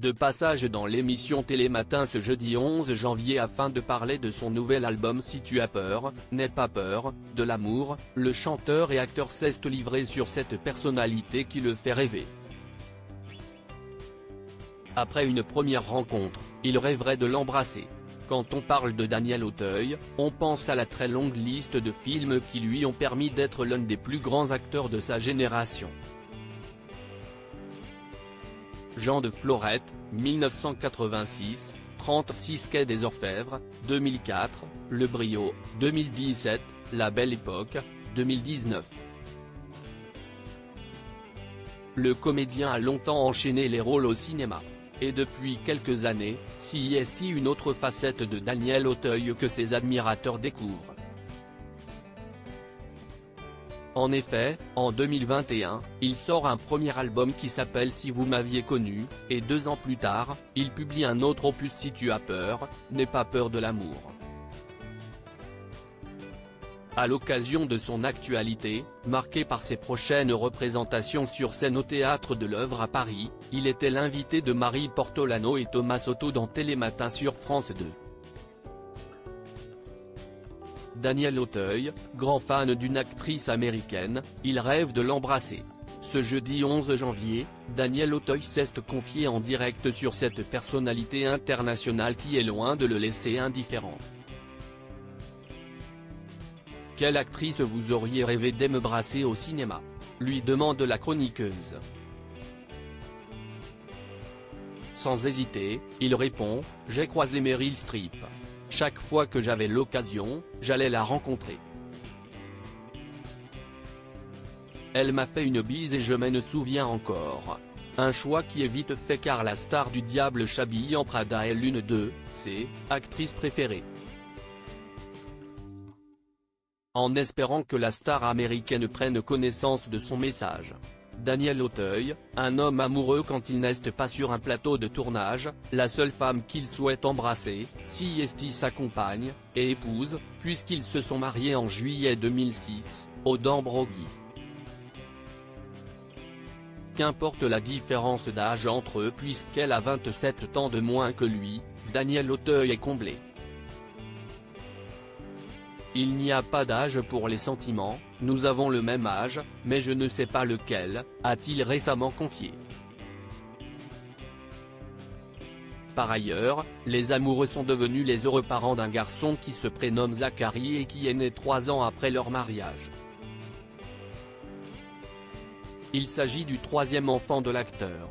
De passage dans l'émission Télématin ce jeudi 11 janvier afin de parler de son nouvel album Si tu as peur, n'aie pas peur, de l'amour, le chanteur et acteur s'est livré sur cette personnalité qui le fait rêver. Après une première rencontre, il rêverait de l'embrasser. Quand on parle de Daniel Auteuil, on pense à la très longue liste de films qui lui ont permis d'être l'un des plus grands acteurs de sa génération. Jean de Florette, 1986, 36 quai des Orfèvres, 2004, Le Brio, 2017, La Belle Époque, 2019. Le comédien a longtemps enchaîné les rôles au cinéma. Et depuis quelques années, s'y est une autre facette de Daniel Auteuil que ses admirateurs découvrent. En effet, en 2021, il sort un premier album qui s'appelle Si vous m'aviez connu, et 2 ans plus tard, il publie un autre opus Si tu as peur, n'aie pas peur de l'amour. À l'occasion de son actualité, marquée par ses prochaines représentations sur scène au Théâtre de l'Œuvre à Paris, il était l'invité de Marie Portolano et Thomas Soto dans Télématin sur France 2. Daniel Auteuil, grand fan d'une actrice américaine, il rêve de l'embrasser. Ce jeudi 11 janvier, Daniel Auteuil s'est confié en direct sur cette personnalité internationale qui est loin de le laisser indifférent. Quelle actrice vous auriez rêvé d'embrasser au cinéma ? Lui demande la chroniqueuse. Sans hésiter, il répond, j'ai croisé Meryl Streep. Chaque fois que j'avais l'occasion, j'allais la rencontrer. Elle m'a fait une bise et je m'en souviens encore. Un choix qui est vite fait car la star du Diable s'habille en Prada est l'une de ses actrices préférées. En espérant que la star américaine prenne connaissance de son message. Daniel Auteuil, un homme amoureux quand il n'est pas sur un plateau de tournage, la seule femme qu'il souhaite embrasser, si est sa compagne, et épouse, puisqu'ils se sont mariés en juillet 2006, au Broglie. Qu'importe la différence d'âge entre eux puisqu'elle a 27 ans de moins que lui, Daniel Auteuil est comblé. Il n'y a pas d'âge pour les sentiments, nous avons le même âge, mais je ne sais pas lequel, a-t-il récemment confié. Par ailleurs, les amoureux sont devenus les heureux parents d'un garçon qui se prénomme Zachary et qui est né 3 ans après leur mariage. Il s'agit du 3e enfant de l'acteur.